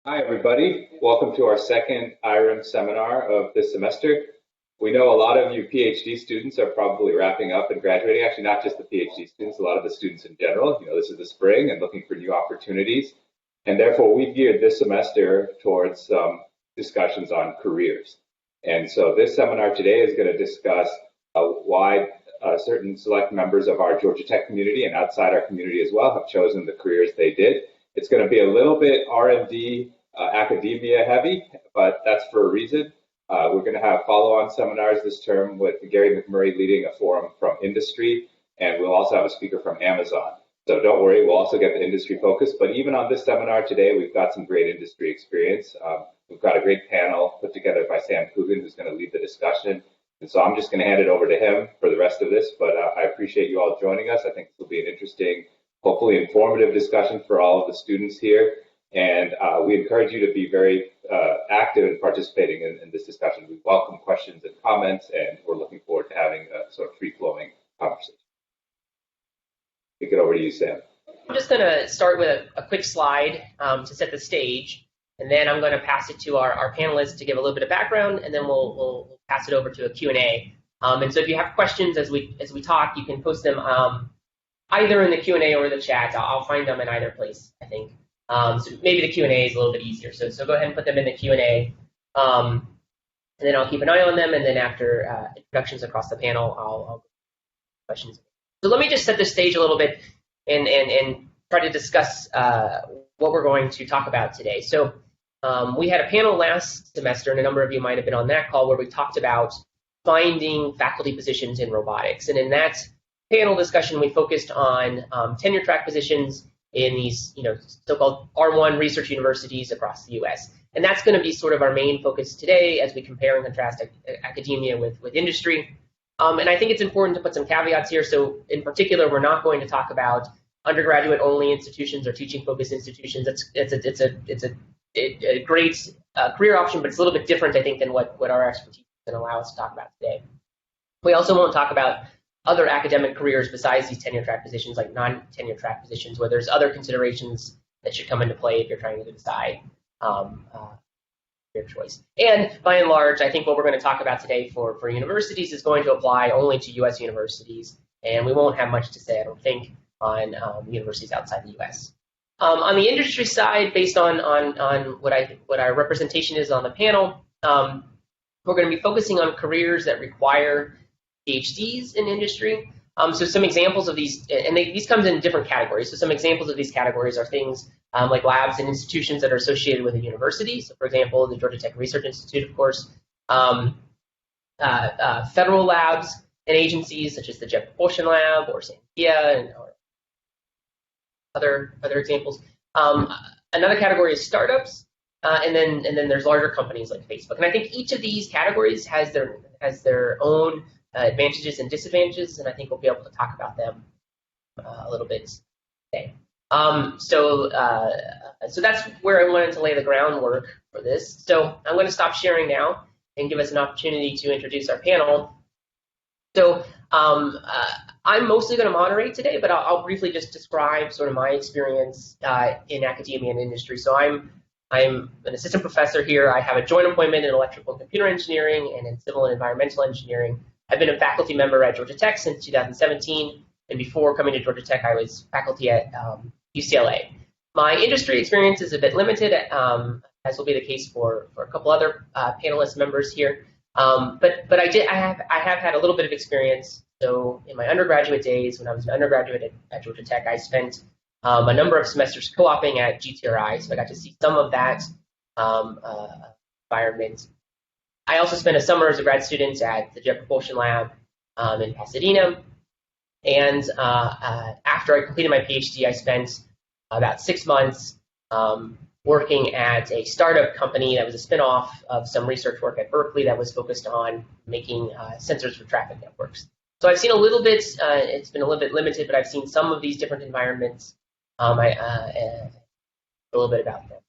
Hi, everybody. Welcome to our second IRIM seminar of this semester. We know a lot of you PhD students are probably wrapping up and graduating. Actually, not just the PhD students, a lot of the students in general. This is the spring and looking for new opportunities. And therefore, we've geared this semester towards some discussions on careers. And so this seminar today is going to discuss why certain select members of our Georgia Tech community and outside our community as well have chosen the careers they did. It's going to be a little bit R&D academia heavy, but that's for a reason. We're going to have follow-on seminars this term with Gary McMurray leading a forum from industry, and we'll also have a speaker from Amazon. So don't worry, we'll also get the industry focus, but even on this seminar today, we've got some great industry experience. We've got a great panel put together by Sam Coogan, who's going to lead the discussion. And so I'm just going to hand it over to him for the rest of this, but I appreciate you all joining us. I think this will be an interesting, hopefully informative discussion for all of the students here. And we encourage you to be very active in participating in this discussion. We welcome questions and comments, and we're looking forward to having a sort of free-flowing conversation. Kick it over to you, Sam. I'm just going to start with a quick slide to set the stage, and then I'm going to pass it to our panelists to give a little bit of background, and then we'll pass it over to a Q&A. And so if you have questions as we talk, you can post them either in the Q&A or the chat. I'll find them in either place, I think. So maybe the Q&A is a little bit easier. So go ahead and put them in the Q&A, and then I'll keep an age on them. And then after introductions across the panel, I'll questions. So let me just set the stage a little bit and try to discuss what we're going to talk about today. So we had a panel last semester, and a number of you might have been on that call, where we talked about finding faculty positions in robotics. And in that panel discussion, we focused on tenure track positions in these, so-called R1 research universities across the U.S. And that's going to be sort of our main focus today as we compare and contrast academia with industry. And I think it's important to put some caveats here. So in particular, we're not going to talk about undergraduate-only institutions or teaching-focused institutions. It's a great career option, but it's a little bit different, I think, than what our expertise can allow us to talk about today. We also won't talk about other academic careers besides these tenure track positions, like non-tenure track positions, where there's other considerations that should come into play if you're trying to decide your choice. And by and large, I think what we're going to talk about today for universities is going to apply only to U.S. universities, and we won't have much to say, I don't think, on universities outside the U.S. On the industry side, based on what our representation is on the panel, we're going to be focusing on careers that require PhDs in industry. So some examples of these, and these come in different categories. So some examples of these categories are things like labs and institutions that are associated with a university. So for example, the Georgia Tech Research Institute, of course, federal labs and agencies such as the Jet Propulsion Lab or Sandia or other examples. Another category is startups, and then there's larger companies like Facebook. And I think each of these categories has their own advantages and disadvantages, and I think we'll be able to talk about them a little bit today. So that's where I wanted to lay the groundwork for this. So I'm going to stop sharing now and give us an opportunity to introduce our panel. So I'm mostly going to moderate today, but I'll briefly just describe sort of my experience in academia and industry. So I'm an assistant professor here. I have a joint appointment in electrical and computer engineering and in civil and environmental engineering. I've been a faculty member at Georgia Tech since 2017, and before coming to Georgia Tech, I was faculty at UCLA. My industry experience is a bit limited, as will be the case for a couple other panelist members here. But I have had a little bit of experience. So in my undergraduate days, when I was an undergraduate at Georgia Tech, I spent a number of semesters co-oping at GTRI, so I got to see some of that environment. I also spent a summer as a grad student at the Jet Propulsion Lab in Pasadena. And after I completed my PhD, I spent about 6 months working at a startup company that was a spin-off of some research work at Berkeley that was focused on making sensors for traffic networks. So I've seen a little bit, it's been a little bit limited, but I've seen some of these different environments. A little bit about them.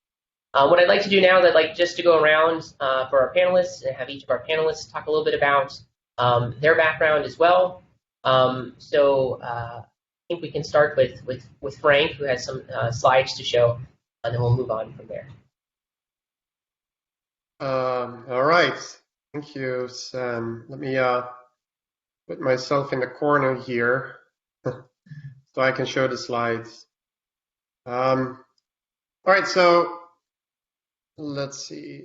What I'd like to do now is I'd like just to go around for our panelists and have each of our panelists talk a little bit about their background as well. So I think we can start with Frank, who has some slides to show, and then we'll move on from there. All right. Thank you, Sam. Let me put myself in the corner here so I can show the slides. All right, so let's see.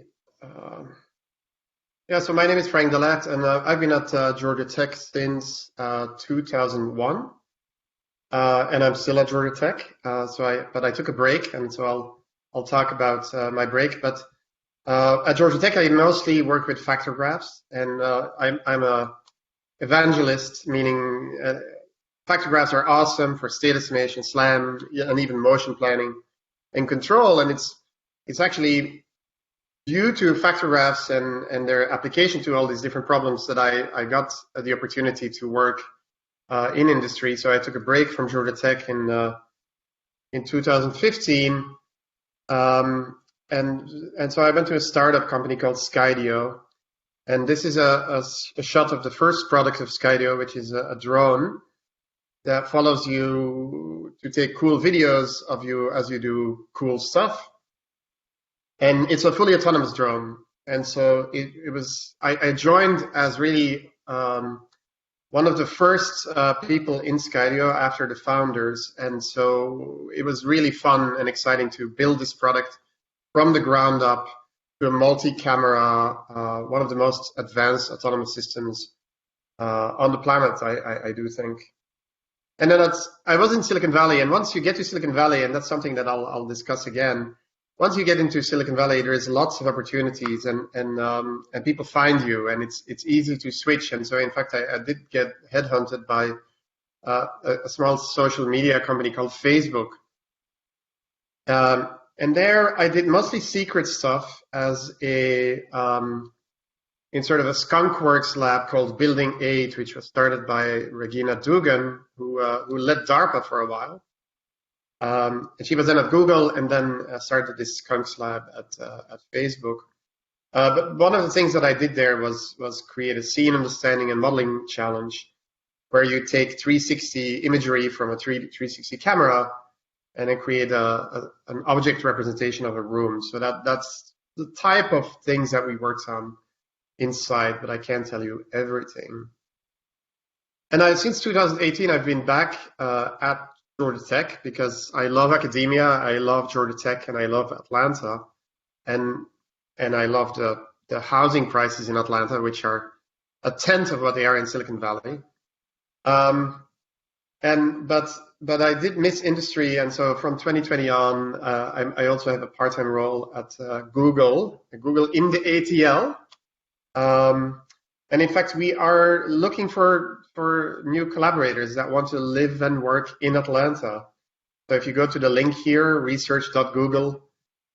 Yeah, so my name is Frank Dellaert, and I've been at Georgia Tech since 2001, and I'm still at Georgia Tech. But I took a break, and so I'll talk about my break. But at Georgia Tech, I mostly work with factor graphs, and I'm a evangelist, meaning factor graphs are awesome for state estimation, SLAM, and even motion planning and control. And it's actually due to factor graphs and their application to all these different problems that I got the opportunity to work in industry. So I took a break from Georgia Tech in 2015. And so I went to a startup company called Skydio. And this is a shot of the first product of Skydio, which is a drone that follows you to take cool videos of you as you do cool stuff. And it's a fully autonomous drone. And so I joined as really one of the first people in Skydio after the founders. And so it was really fun and exciting to build this product from the ground up to a multi-camera, one of the most advanced autonomous systems on the planet, I do think. And then I was in Silicon Valley, and once you get to Silicon Valley, and that's something that I'll discuss again, once you get into Silicon Valley, there is lots of opportunities, and people find you, and it's easy to switch. And so, in fact, I did get headhunted by a small social media company called Facebook. And there I did mostly secret stuff as in sort of a skunkworks lab called Building 8, which was started by Regina Dugan, who led DARPA for a while. And she was then at Google and then started this skunks lab at Facebook. But one of the things that I did there was create a scene understanding and modeling challenge where you take 360 imagery from a 360 camera and then create an object representation of a room. So that's the type of things that we worked on inside, but I can't tell you everything. And since 2018, I've been back at Georgia Tech because I love academia, I love Georgia Tech, and I love Atlanta, and I love the housing prices in Atlanta, which are a tenth of what they are in Silicon Valley. But I did miss industry, and so from 2020 on, I also have a part-time role at Google in the ATL. And in fact, we are looking for new collaborators that want to live and work in Atlanta. So if you go to the link here, research.google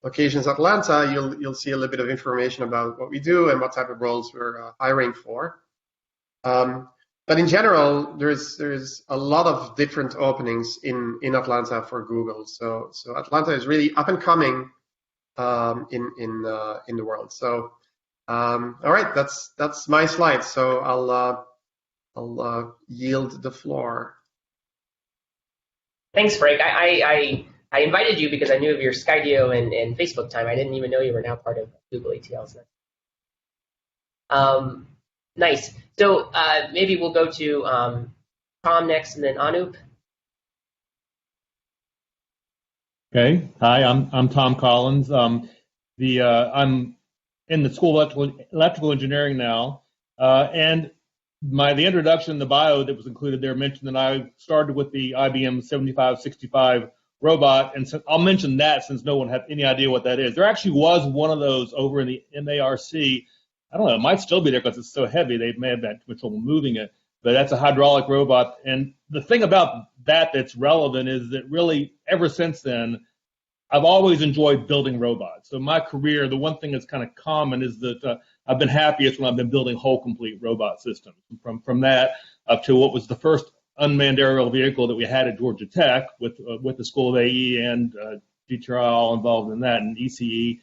locations Atlanta, you'll see a little bit of information about what we do and what type of roles we're hiring for. But in general, there's a lot of different openings in Atlanta for Google. So Atlanta is really up and coming in the world. So all right, that's my slide. So I'll yield the floor. Thanks, Frank. I invited you because I knew of your Skydio and Facebook time. I didn't even know you were now part of Google ATL. So nice. So maybe we'll go to Tom next, and then Anup. Okay. Hi, I'm Tom Collins. I'm in the School of Electrical Engineering now, and the introduction, the bio that was included there mentioned that I started with the IBM 7565 robot, and so I'll mention that since no one had any idea what that is. There actually was one of those over in the MARC. I don't know, it might still be there because it's so heavy they may have had trouble moving it, but that's a hydraulic robot. And the thing about that's relevant is that really ever since then, I've always enjoyed building robots. So my career, the one thing that's kind of common is that I've been happiest when I've been building whole complete robot systems. From that up to what was the first unmanned aerial vehicle that we had at Georgia Tech with the School of AE and GTRI all involved in that, and ECE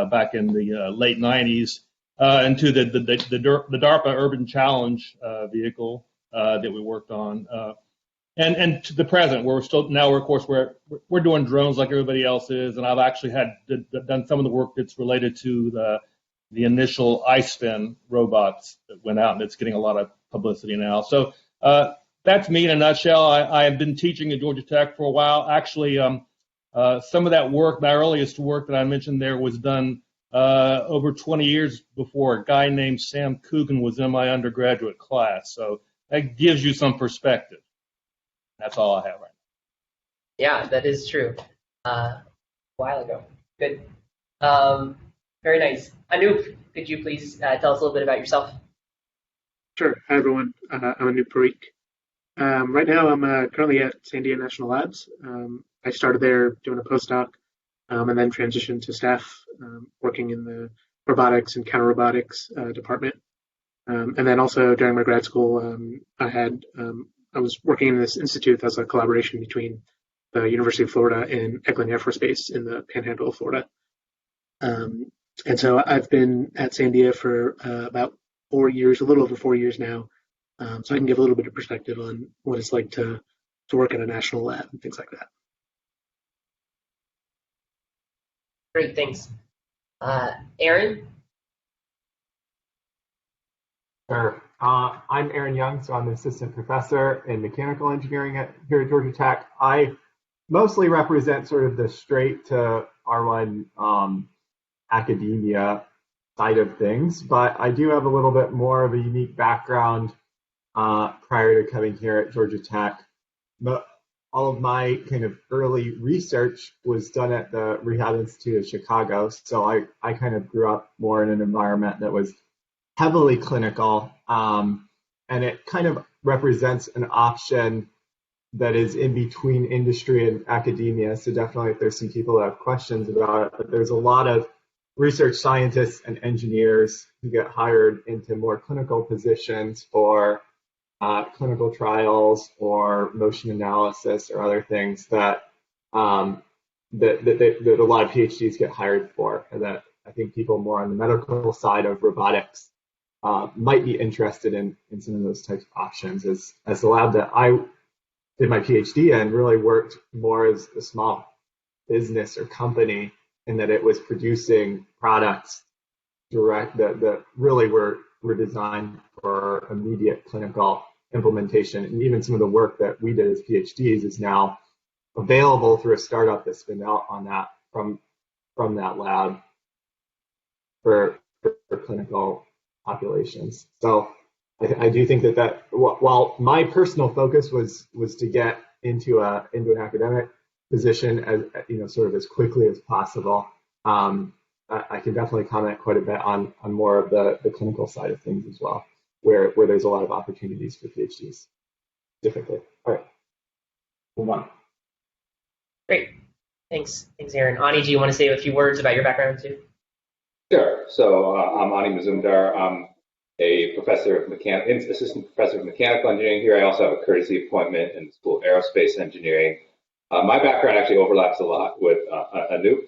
back in the late 90s. And to the DARPA Urban Challenge vehicle that we worked on, and to the present, we're doing drones like everybody else is, and I've actually done some of the work that's related to the initial iSpin robots that went out, and it's getting a lot of publicity now. So that's me in a nutshell. I have been teaching at Georgia Tech for a while. Actually, some of that work, my earliest work that I mentioned there, was done over 20 years before a guy named Sam Coogan was in my undergraduate class. So that gives you some perspective. That's all I have right now. Yeah, that is true. A while ago. Good. Very nice. Anoop, could you please tell us a little bit about yourself? Sure. Hi, everyone. I'm Anoop Parikh. Right now, I'm currently at Sandia National Labs. I started there doing a postdoc and then transitioned to staff working in the robotics and counter robotics department. And then also during my grad school, I was working in this institute that's a collaboration between the University of Florida and Eglin Air Force Base in the Panhandle of Florida. And so I've been at Sandia for about 4 years, a little over 4 years now. So I can give a little bit of perspective on what it's like to work at a national lab and things like that. Great, thanks. Erin? Sure. I'm Erin Young, so I'm an assistant professor in mechanical engineering here at Georgia Tech. I mostly represent sort of the straight to R1 academia side of things, but I do have a little bit more of a unique background prior to coming here at Georgia Tech. But all of my kind of early research was done at the Rehab Institute of Chicago, so I kind of grew up more in an environment that was heavily clinical, and it kind of represents an option that is in between industry and academia. So definitely if there's some people that have questions about it, but there's a lot of research scientists and engineers who get hired into more clinical positions for clinical trials or motion analysis or other things that that a lot of PhDs get hired for, and that I think people more on the medical side of robotics might be interested in some of those types of options. As the lab that I did my PhD in really worked more as a small business or company, in that it was producing products that really were designed for immediate clinical implementation. And even some of the work that we did as PhDs is now available through a startup that spun out on that from that lab for clinical populations. So I do think that while my personal focus was to get into an academic position as sort of as quickly as possible, I can definitely comment quite a bit on more of the clinical side of things as well, where there's a lot of opportunities for PhDs specifically. All right, move on. Great, thanks, Erin. Ani, do you want to say a few words about your background too? Sure. So I'm Ani Mazumdar. I'm a assistant professor of mechanical engineering here. I also have a courtesy appointment in the School of Aerospace Engineering. My background actually overlaps a lot with Anoop.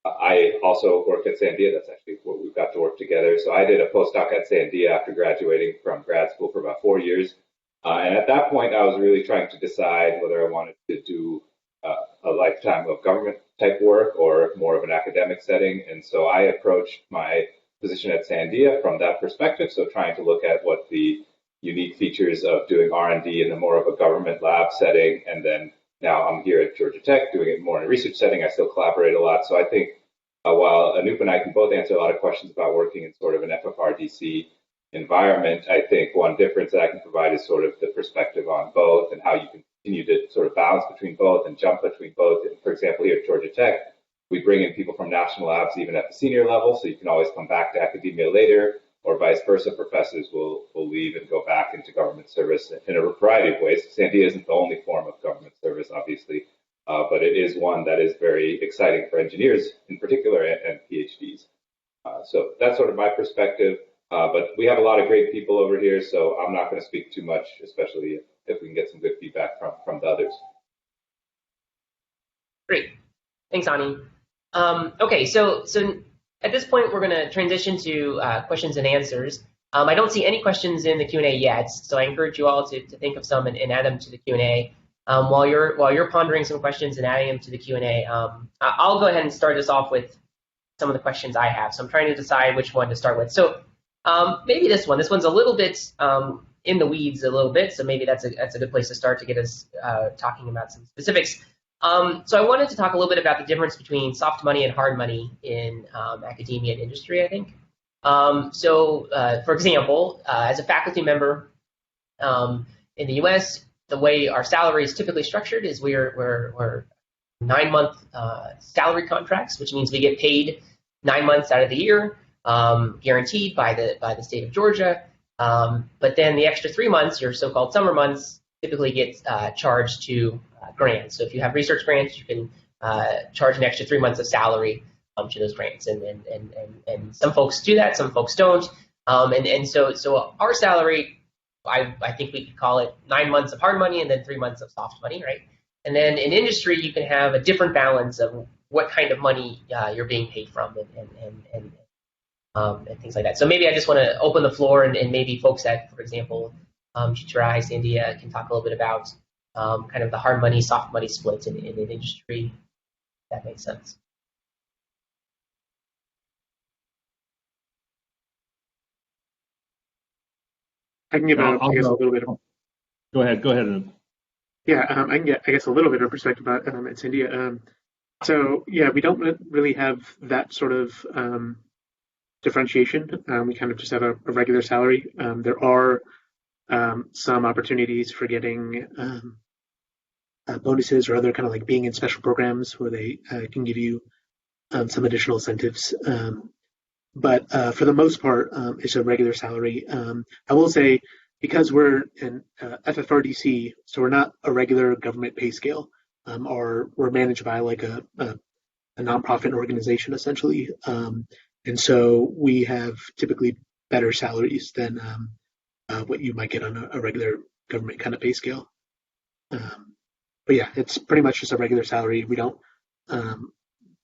I also worked at Sandia. That's actually where we've got to work together. So I did a postdoc at Sandia after graduating from grad school for about 4 years. And at that point, I was really trying to decide whether I wanted to do a lifetime of government type work or more of an academic setting. And so I approached my position at Sandia from that perspective. So trying to look at what the unique features of doing R&D in a more of a government lab setting. And then now I'm here at Georgia Tech doing it more in a research setting. I still collaborate a lot. So I think while Anoop and I can both answer a lot of questions about working in sort of an FFRDC environment, I think one difference that I can provide is sort of the perspective on both and how you can continue to sort of balance between both and jump between both. And for example, here at Georgia Tech, we bring in people from national labs even at the senior level, so you can always come back to academia later, or vice versa. Professors will leave and go back into government service in a variety of ways. Sandia isn't the only form of government service, obviously, but it is one that is very exciting for engineers in particular and PhDs. So that's sort of my perspective. But we have a lot of great people over here, so I'm not going to speak too much, especially if we can get some good feedback from the others. Great. Thanks, Ani. Okay, so at this point, we're going to transition to questions and answers. I don't see any questions in the Q&A yet, so I encourage you all to think of some and add them to the Q&A. While you're pondering some questions and adding them to the Q&A, I'll go ahead and start us off with some of the questions I have. So I'm trying to decide which one to start with. So maybe this one. This one's a little bit in the weeds a little bit, so maybe that's a good place to start to get us talking about some specifics. So I wanted to talk a little bit about the difference between soft money and hard money in academia and industry, I think. For example, as a faculty member in the U.S., the way our salary is typically structured is we're 9-month salary contracts, which means we get paid 9 months out of the year, guaranteed by the state of Georgia. But then the extra 3 months, your so-called summer months, typically get charged to grants. So if you have research grants, you can charge an extra 3 months of salary to those grants. And some folks do that, some folks don't. So our salary, I think we could call it 9 months of hard money and then 3 months of soft money, right? And then in industry, you can have a different balance of what kind of money you're being paid from and things like that. So maybe I just want to open the floor and maybe folks at, for example, GTRI, Sandia can talk a little bit about kind of the hard money, soft money splits in industry. If that makes sense. I can give, I guess, a little bit of. Go ahead. Yeah, I can get, I guess, a little bit of perspective about at Sandia. So yeah, we don't really have that sort of differentiation. We kind of just have a regular salary. There are some opportunities for getting bonuses or other kind of like being in special programs where they can give you some additional incentives. But for the most part, it's a regular salary. I will say, because we're in FFRDC, so we're not a regular government pay scale, or we're managed by like a nonprofit organization essentially. And so we have typically better salaries than what you might get on a regular government kind of pay scale. But yeah, it's pretty much just a regular salary. We don't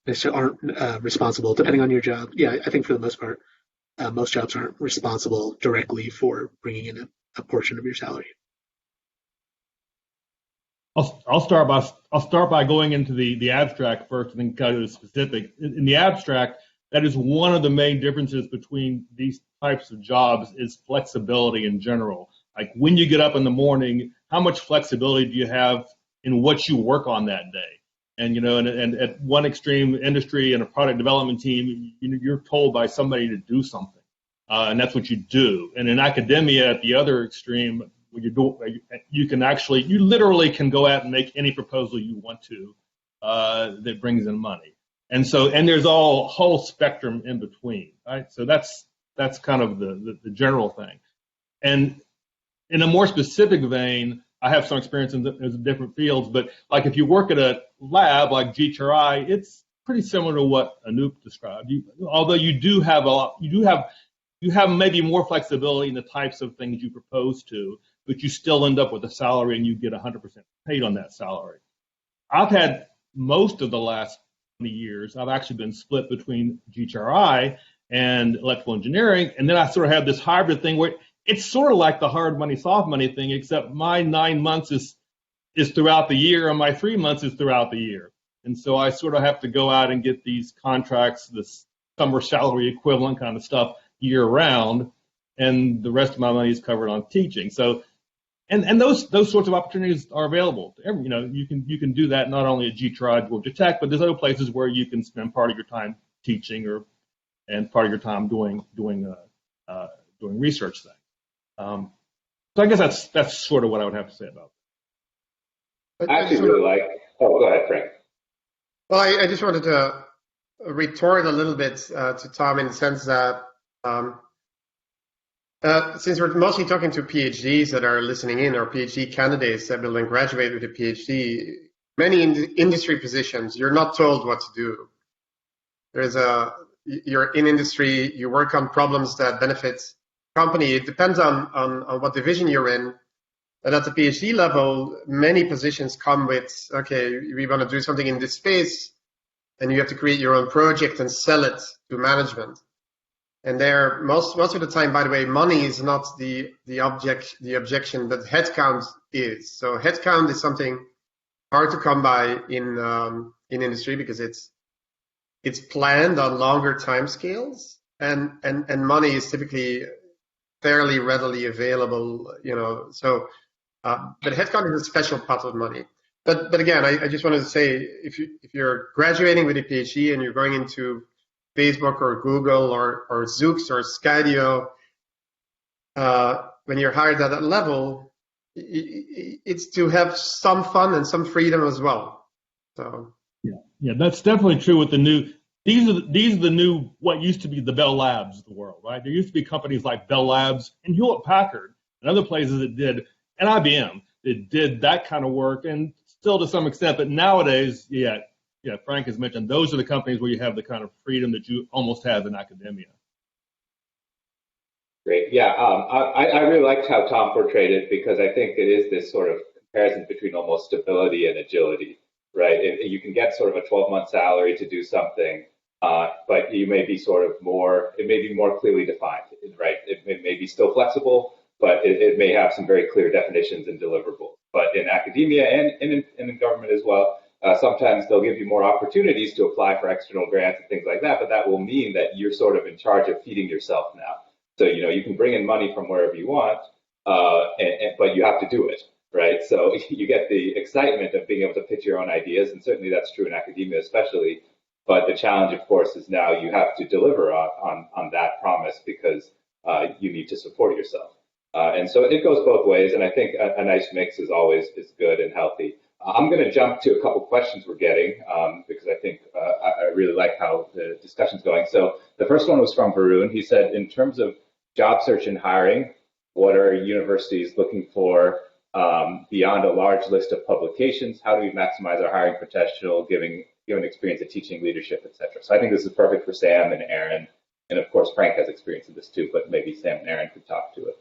necessarily aren't responsible, depending on your job. Yeah, I think for the most part, most jobs aren't responsible directly for bringing in a portion of your salary. I'll start by going into the abstract first and then go to the specific. In the abstract, that is one of the main differences between these types of jobs is flexibility in general. Like when you get up in the morning, how much flexibility do you have in what you work on that day? And and at one extreme, industry and a product development team, you're told by somebody to do something, and that's what you do. And in academia, at the other extreme, you literally can go out and make any proposal you want to that brings in money. And there's a whole spectrum in between, right? So that's kind of the general thing. And in a more specific vein, I have some experience in different fields, but like if you work at a lab like GTRI, it's pretty similar to what Anoop described. Although you have maybe more flexibility in the types of things you propose to, but you still end up with a salary and you get 100% paid on that salary. I've had most of the last 20 years, I've actually been split between GTRI and electrical engineering, and then I sort of have this hybrid thing where it's sort of like the hard money, soft money thing, except my 9 months is throughout the year and my 3 months is throughout the year. And so I sort of have to go out and get these contracts, this summer salary equivalent kind of stuff year round, and the rest of my money is covered on teaching. So, and those sorts of opportunities are available. You can do that not only at GTRI, Georgia Tech, but there's other places where you can spend part of your time teaching and part of your time doing research things. So I guess that's sort of what I would have to say about it. I actually really like. Oh, go ahead, Frank. Well, I just wanted to retort a little bit to Tom in the sense that since we're mostly talking to PhDs that are listening in, or PhD candidates that will then graduate with a PhD, many industry positions, you're not told what to do. You're in industry, you work on problems that benefit company. It depends on what division you're in. And at the PhD level, many positions come with, okay, we want to do something in this space, and you have to create your own project and sell it to management. And there, most of the time, by the way, money is not the objection, but headcount is. So headcount is something hard to come by in industry because it's it's planned on longer timescales, and money is typically fairly readily available, so but headcount is a special pot of money. But again, I just wanted to say, if you're graduating with a PhD and you're going into Facebook or Google or Zoox or Skydio, when you're hired at that level, it's to have some fun and some freedom as well. So yeah, that's definitely true with the new. These are the new, what used to be the Bell Labs of the world, right? There used to be companies like Bell Labs and Hewlett Packard and other places that did, and IBM that did that kind of work, and still to some extent. But nowadays, yeah, Frank has mentioned those are the companies where you have the kind of freedom that you almost have in academia. Great. Yeah, I really liked how Tom portrayed it, because I think it is this sort of comparison between almost stability and agility, right? You can get sort of a 12-month salary to do something, but you may be it may be more clearly defined, right? It may be still flexible, but it may have some very clear definitions and deliverables. But in academia and in government as well, sometimes they'll give you more opportunities to apply for external grants and things like that, but that will mean that you're sort of in charge of feeding yourself now. So, you can bring in money from wherever you want, but you have to do it, right? So you get the excitement of being able to pitch your own ideas, and certainly that's true in academia especially. But the challenge, of course, is now you have to deliver on that promise, because you need to support yourself. And so it goes both ways, and I think a nice mix is always good and healthy. I'm going to jump to a couple questions we're getting, because I think I really like how the discussion's going. So the first one was from Varun. He said, in terms of job search and hiring, what are universities looking for beyond a large list of publications? How do we maximize our hiring potential, given experience of teaching, leadership, et cetera? So I think this is perfect for Sam and Erin, and of course Frank has experience in this too, but maybe Sam and Erin could talk to it.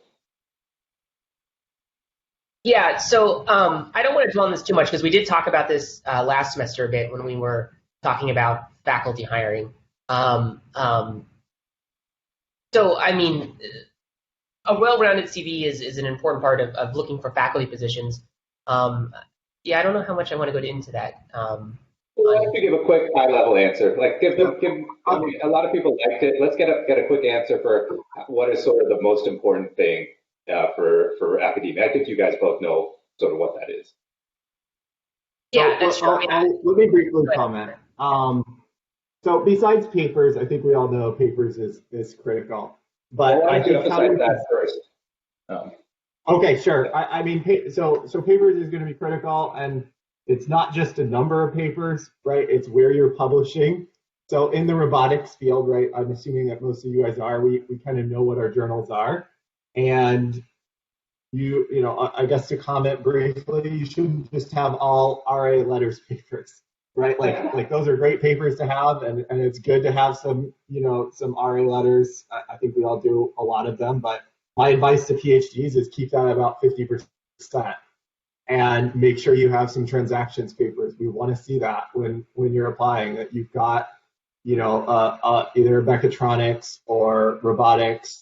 Yeah, so I don't want to dwell on this too much, because we did talk about this last semester a bit when we were talking about faculty hiring. So, I mean, a well-rounded CV is an important part of looking for faculty positions. Yeah, I don't know how much I want to go into that. Well, I have to give a quick high-level answer. Like, I mean, a lot of people liked it. Let's get a quick answer for what is sort of the most important thing for academia. I think you guys both know sort of what that is. Yeah, that's true. Let me briefly comment. So besides papers, I think we all know papers is critical. But well, I think emphasize that first. Okay, sure. I mean, so papers is going to be critical, and it's not just a number of papers, right? It's where you're publishing. So in the robotics field, right, I'm assuming that most of you guys are, we kind of know what our journals are. And you know, I guess to comment briefly, you shouldn't just have all RA letters papers, right? Like those are great papers to have, and it's good to have some, some RA letters. I think we all do a lot of them, but my advice to PhDs is keep that about 50%, and make sure you have some transactions papers. We want to see that when you're applying, that you've got, either mechatronics or robotics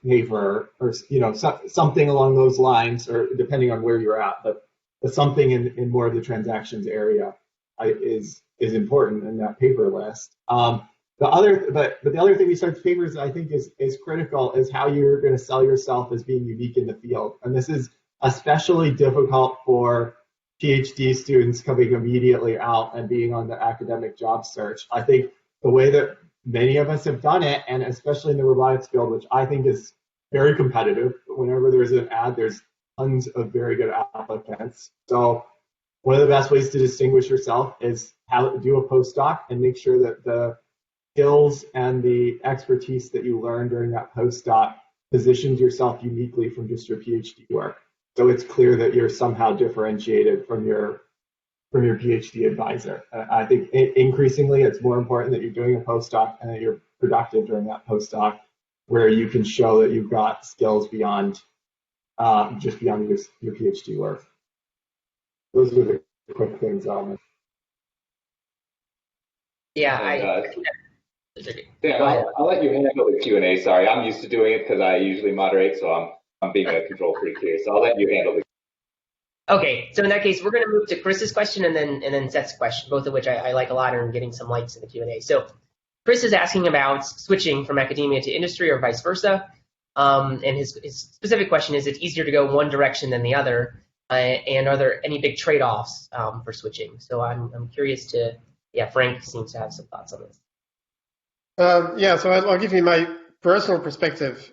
paper, or something along those lines, or depending on where you're at, but something in more of the transactions area is important in that paper list. The other thing besides papers I think is critical is how you're going to sell yourself as being unique in the field. And this is especially difficult for PhD students coming immediately out and being on the academic job search. I think the way that many of us have done it, and especially in the robotics field, which I think is very competitive, whenever there's an ad, there's tons of very good applicants. So one of the best ways to distinguish yourself is do a postdoc and make sure that the skills and the expertise that you learn during that postdoc positions yourself uniquely from just your PhD work. So it's clear that you're somehow differentiated from your PhD advisor. I think increasingly it's more important that you're doing a postdoc and that you're productive during that postdoc, where you can show that you've got skills beyond just beyond your PhD work. Those are the quick things I'll mention. Yeah, I'll let you handle the Q&A. Sorry, I'm used to doing it because I usually moderate, so I'm being a control freak here. So I'll let you handle the. Okay, so in that case, we're going to move to Chris's question and then Seth's question, both of which I like a lot and getting some likes in the Q&A. So Chris is asking about switching from academia to industry or vice versa. And his specific question is, it's easier to go one direction than the other, and are there any big trade-offs for switching? So I'm curious to, Frank seems to have some thoughts on this. So I'll give you my personal perspective,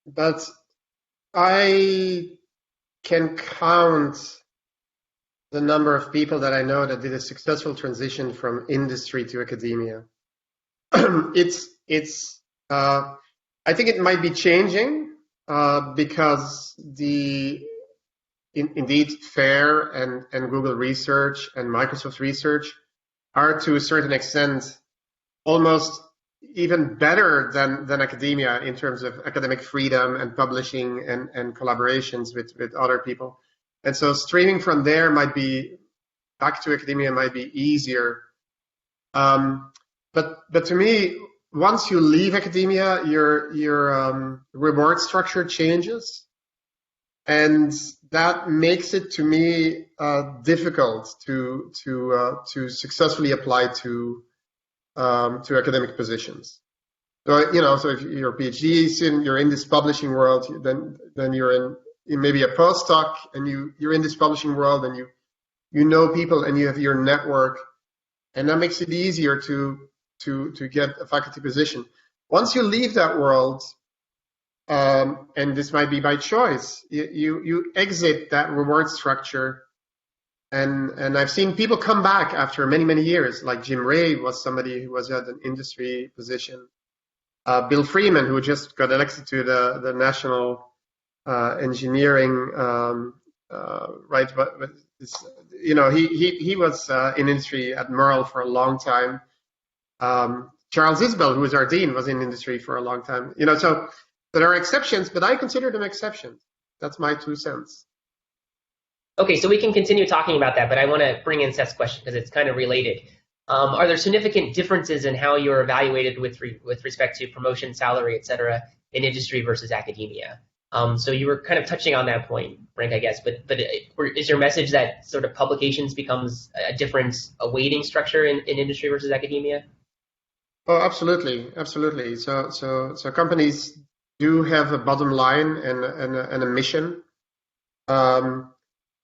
but I can count the number of people that I know that did a successful transition from industry to academia. I think it might be changing because indeed FAIR and Google Research and Microsoft Research are to a certain extent almost even better than academia in terms of academic freedom and publishing and collaborations with other people. And so streaming from there might be back to academia might be easier. But to me, once you leave academia, your reward structure changes, and that makes it to me difficult to successfully apply to academic positions. So so if you're a PhD student, you're in this publishing world, then you're in maybe a postdoc, and you're in this publishing world, and you know people, and you have your network, and that makes it easier to get a faculty position. Once you leave that world, and this might be by choice, you exit that reward structure. And I've seen people come back after many years, like Jim Ray was somebody who was at an industry position. Bill Freeman, who just got elected to the National Engineering, right? But he was in industry at Merle for a long time. Charles Isbell, who was our dean, was in industry for a long time. So there are exceptions, but I consider them exceptions. That's my 2 cents. Okay, so we can continue talking about that, but I want to bring in Seth's question because it's kind of related. Are there significant differences in how you're evaluated with respect to promotion, salary, et cetera, in industry versus academia? So you were kind of touching on that point, Frank, I guess, but is your message that sort of publications becomes a weighting structure in industry versus academia? Oh, absolutely. So companies do have a bottom line and a mission.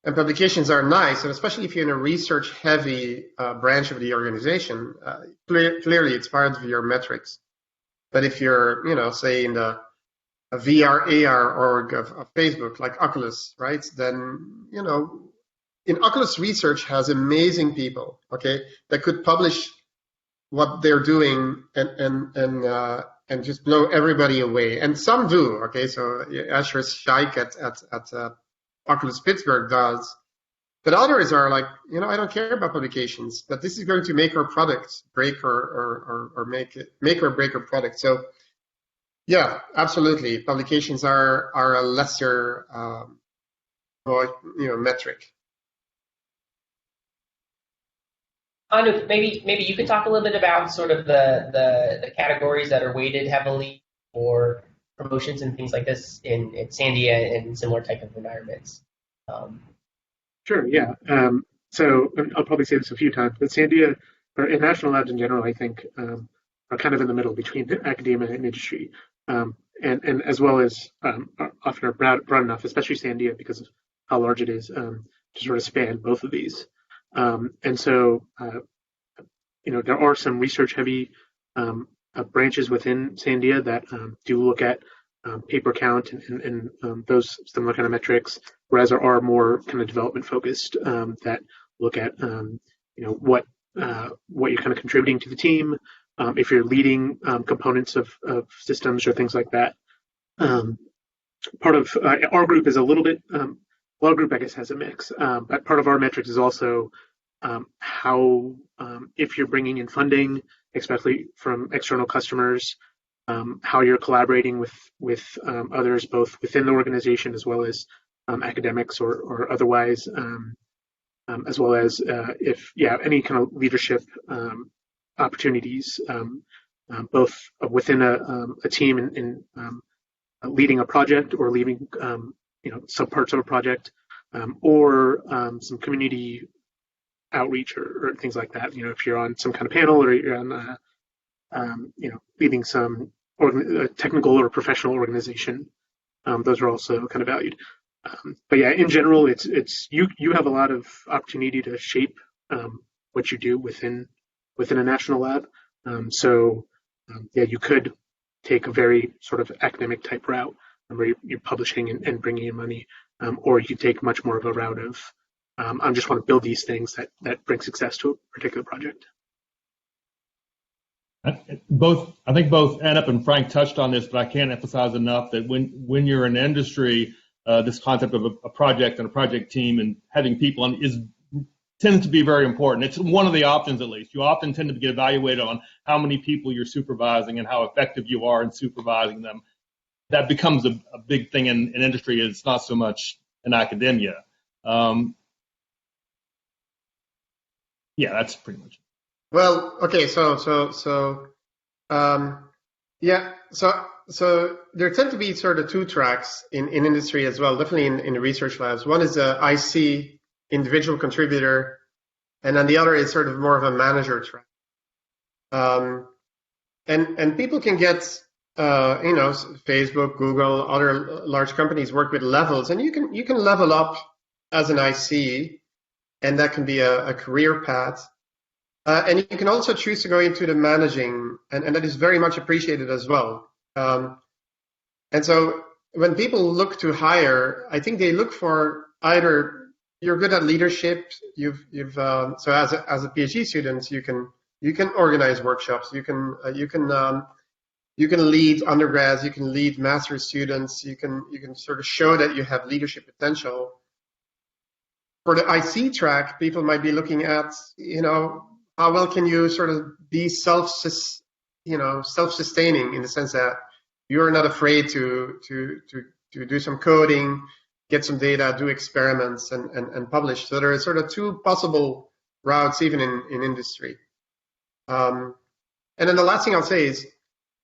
And publications are nice, and especially if you're in a research-heavy branch of the organization, clearly it's part of your metrics. But if you're, say in a VR, AR org of Facebook, like Oculus, right? Then, in Oculus Research has amazing people, okay, that could publish what they're doing and just blow everybody away. And some do, okay. So Asher Scheik at Oculus Pittsburgh does, but others are like, I don't care about publications, but this is going to make our product break or make or break our product. So yeah, absolutely, publications are a lesser metric. Anu, maybe you could talk a little bit about sort of the categories that are weighted heavily for promotions and things like this in Sandia and similar type of environments. Sure, yeah. So I'll probably say this a few times, but Sandia, or in national labs in general, I think are kind of in the middle between academia and industry, and as well as often are broad enough, especially Sandia because of how large it is, to sort of span both of these. And so, there are some research-heavy branches within Sandia that do look at paper count and those similar kind of metrics, whereas there are more kind of development-focused that look at what you're kind of contributing to the team, if you're leading components of systems or things like that. Part of our group is a little bit. Our group, I guess, has a mix, but part of our metrics is also how, if you're bringing in funding, especially from external customers, how you're collaborating with others, both within the organization as well as academics or otherwise, as well as any kind of leadership opportunities, both within a team in leading a project or leading subparts of a project, or some community outreach or things like that. If you're on some kind of panel or you're on, leading some technical or professional organization, those are also kind of valued. But yeah, in general, it's you have a lot of opportunity to shape what you do within a national lab. Yeah, you could take a very sort of academic type route where you're publishing and bringing in money, or you take much more of a route of I just want to build these things that bring success to a particular project. I think both Anup and Frank touched on this, but I can't emphasize enough that when you're in industry, this concept of a project and a project team and having people on tends to be very important. It's one of the options, at least. You often tend to get evaluated on how many people you're supervising and how effective you are in supervising them. That becomes a big thing in industry. It's not so much in academia. Yeah, that's pretty much it. Well, okay, so there tend to be sort of two tracks in industry as well, definitely in research labs. One is a IC, individual contributor, and then the other is sort of more of a manager track. And people can get, Facebook, Google, other large companies work with levels, and you can level up as an IC, and that can be a career path. And you can also choose to go into the managing, and that is very much appreciated as well. And so when people look to hire, I think they look for either you're good at leadership. So as a PhD student, you can organize workshops. You can lead undergrads. You can lead master's students. You can sort of show that you have leadership potential. For the IC track, people might be looking at how well can you sort of be self-sustaining in the sense that you're not afraid to do some coding, get some data, do experiments, and publish. So there are sort of two possible routes even in industry. And then the last thing I'll say is,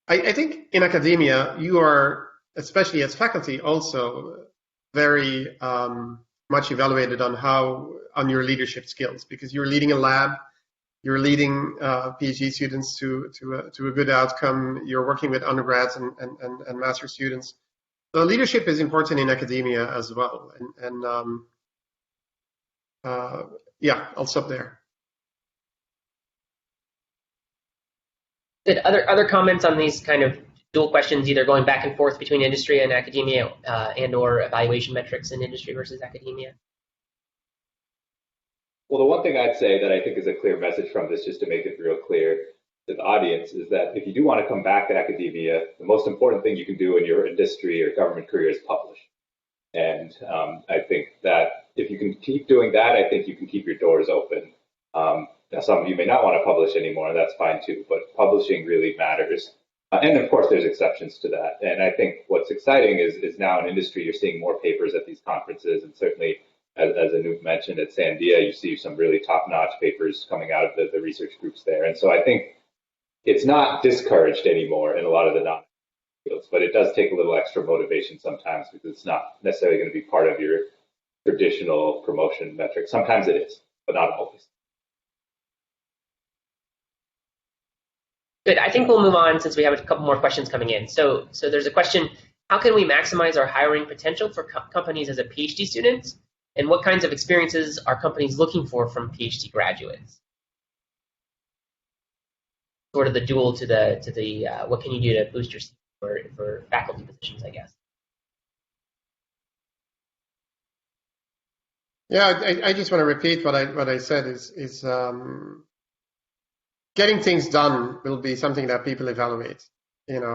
I think in academia, you are, especially as faculty, also very much evaluated on your leadership skills, because you're leading a lab. You're leading PhD students to a good outcome. You're working with undergrads and master students. So leadership is important in academia as well. Yeah, I'll stop there. Good. Other comments on these kind of dual questions, either going back and forth between industry and academia, and/or evaluation metrics in industry versus academia? Well, the one thing I'd say that I think is a clear message from this, just to make it real clear to the audience, is that if you do want to come back to academia, the most important thing you can do in your industry or government career is publish. And I think that if you can keep doing that, I think you can keep your doors open. Now, some of you may not want to publish anymore, and that's fine too, but publishing really matters. And of course, there's exceptions to that. And I think what's exciting is now in industry, you're seeing more papers at these conferences, and certainly, as Anup mentioned, at Sandia, you see some really top-notch papers coming out of the research groups there. And so I think it's not discouraged anymore in a lot of the non-fields, but it does take a little extra motivation sometimes because it's not necessarily going to be part of your traditional promotion metric. Sometimes it is, but not always. Good. I think we'll move on since we have a couple more questions coming in. So there's a question: how can we maximize our hiring potential for companies as a PhD student? And what kinds of experiences are companies looking for from PhD graduates? Sort of the dual to the what can you do to boost your for faculty positions, I guess. Yeah, I just want to repeat what I said is getting things done will be something that people evaluate.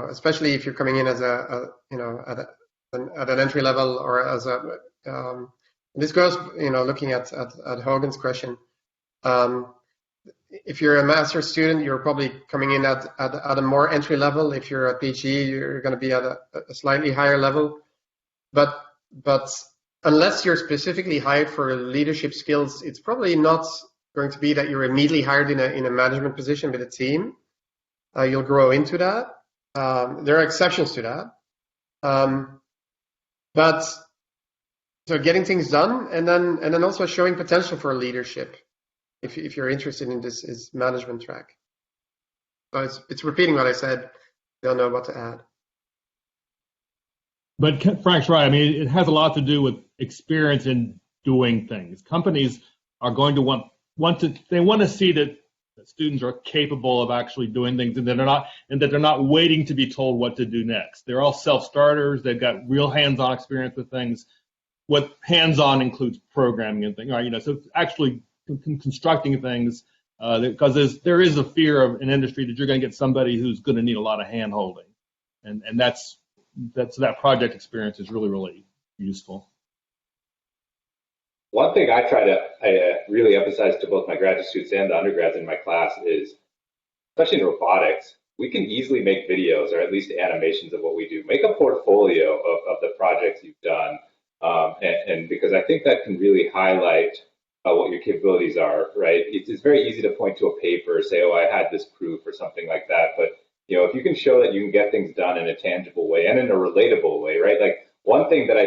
Especially if you're coming in as at an entry level or as a this goes, looking at Hogan's question. If you're a master's student, you're probably coming in at a more entry level. If you're a PhD, you're going to be at a slightly higher level. But unless you're specifically hired for leadership skills, it's probably not going to be that you're immediately hired in a management position with a team. You'll grow into that. There are exceptions to that. But so getting things done, and then also showing potential for leadership, if you're interested in this is management track. So it's repeating what I said. Don't know what to add. But Frank's right. I mean, it has a lot to do with experience in doing things. Companies are going to want to see that students are capable of actually doing things, and that they're not waiting to be told what to do next. They're all self-starters. They've got real hands-on experience with things. What hands-on includes programming and things, right? So actually constructing things, because there is a fear of an industry that you're going to get somebody who's going to need a lot of hand-holding, and that project experience is really, really useful. One thing I really emphasize to both my graduate students and the undergrads in my class is, especially in robotics, we can easily make videos or at least animations of what we do. Make a portfolio of the projects you've done, and because I think that can really highlight what your capabilities are, right? It's very easy to point to a paper, say, oh, I had this proof or something like that, but if you can show that you can get things done in a tangible way and in a relatable way, right? Like one skill that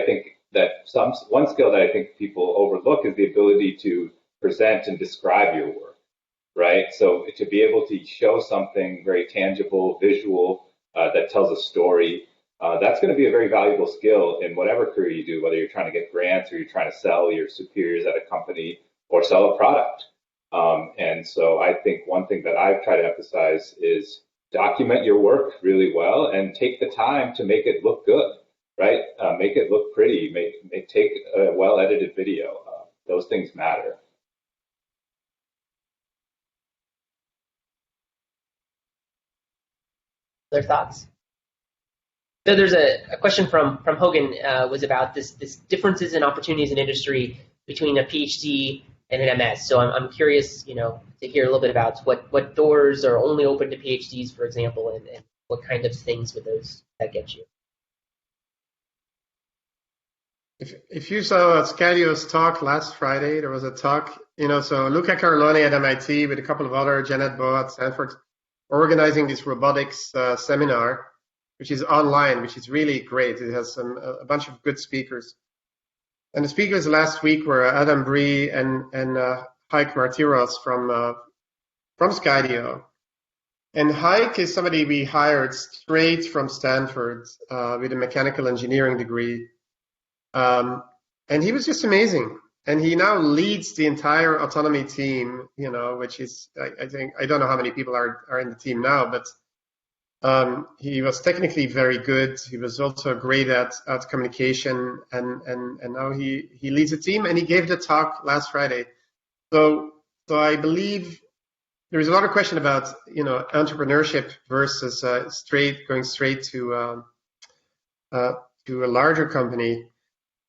I think people overlook is the ability to present and describe your work, right? So to be able to show something very tangible, visual, that tells a story, that's going to be a very valuable skill in whatever career you do, whether you're trying to get grants or you're trying to sell your superiors at a company or sell a product. And so I think one thing that I've tried to emphasize is document your work really well and take the time to make it look good, right? Make it look pretty, take a well-edited video. Those things matter. Other thoughts? So there's a question from Hogan was about this differences in opportunities in industry between a PhD and an MS. So I'm curious, to hear a little bit about what doors are only open to PhDs, for example, and what kind of things would that get you? If you saw Scadio's talk last Friday, there was a talk, so Luca Carlone at MIT with a couple of other, Janet Boa at Stanford, organizing this robotics seminar, which is online, which is really great. It has a bunch of good speakers. And the speakers last week were Adam Bree and Heike Martiros from Skydio. And Heike is somebody we hired straight from Stanford with a mechanical engineering degree. And he was just amazing. And he now leads the entire autonomy team, which is, I think, I don't know how many people are in the team now, but he was technically very good. He was also great at communication, and now he leads a team, and he gave the talk last Friday. So I believe there is a lot of question about entrepreneurship versus going straight to a larger company.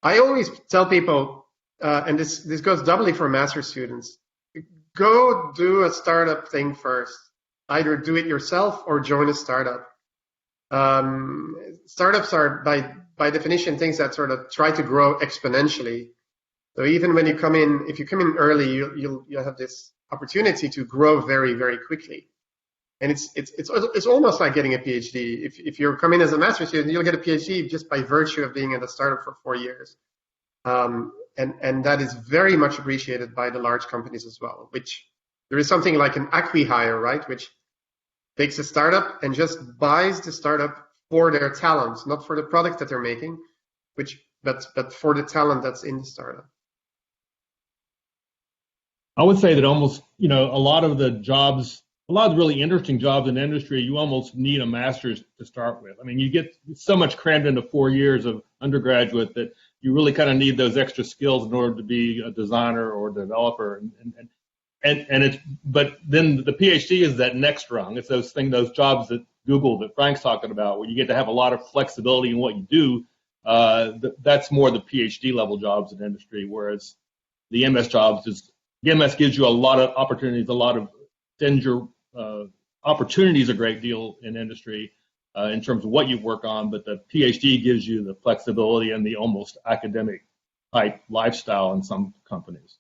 I always tell people, and this goes doubly for master's students, go do a startup thing first. Either do it yourself or join a startup. Startups are by definition things that sort of try to grow exponentially. So even when you come in, if you come in early, you'll have this opportunity to grow very, very quickly. And it's almost like getting a PhD. If you're coming as a master's student, you'll get a PhD just by virtue of being in a startup for 4 years. And that is very much appreciated by the large companies as well, which there is something like an acqui-hire, right, which takes a startup and just buys the startup for their talent, not for the product that they're making, but for the talent that's in the startup. I would say that almost, a lot of the really interesting jobs in industry, you almost need a master's to start with. I mean, you get so much crammed into 4 years of undergraduate that you really kind of need those extra skills in order to be a designer or a developer. But then the PhD is that next rung. It's those jobs that Google that Frank's talking about, where you get to have a lot of flexibility in what you do. That's more the PhD level jobs in industry, whereas the MS jobs the MS gives you a lot of opportunities, sends your opportunities a great deal in industry in terms of what you work on, but the PhD gives you the flexibility and the almost academic type lifestyle in some companies.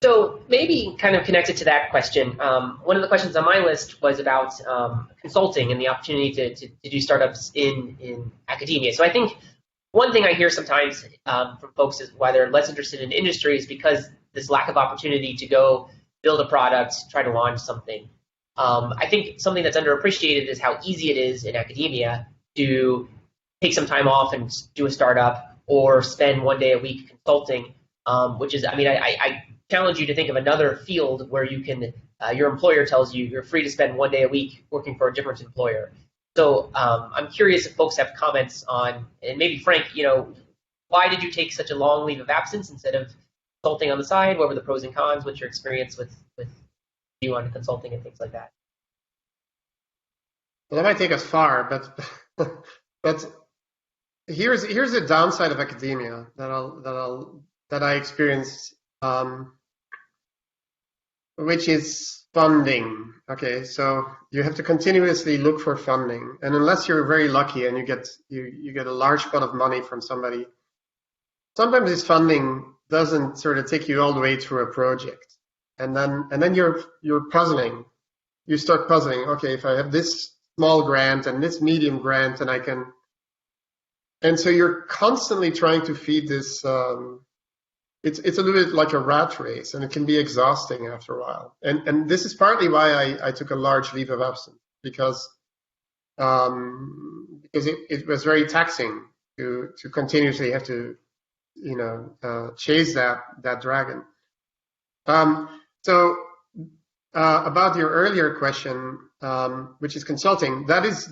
So maybe kind of connected to that question, one of the questions on my list was about consulting and the opportunity to do startups in academia. So I think one thing I hear sometimes from folks is why they're less interested in industry is because this lack of opportunity to go build a product, try to launch something. I think something that's underappreciated is how easy it is in academia to take some time off and do a startup or spend one day a week consulting, which is, I mean, I challenge you to think of another field where you can, your employer tells you you're free to spend one day a week working for a different employer. So I'm curious if folks have comments on, and maybe Frank, why did you take such a long leave of absence instead of consulting on the side? What were the pros and cons? What's your experience with you on consulting and things like that? Well, that might take us far, but here's the downside of academia that I experienced, which is funding. Okay, so you have to continuously look for funding, and unless you're very lucky and you get a large pot of money from somebody, sometimes this funding doesn't sort of take you all the way through a project, and then you're puzzling. You start puzzling. Okay, if I have this small grant and this medium grant, and I can, and so you're constantly trying to feed this. It's a little bit like a rat race, and it can be exhausting after a while. And this is partly why I took a large leave of absence, because it was very taxing to continuously have to chase that dragon. So about your earlier question, which is consulting, that is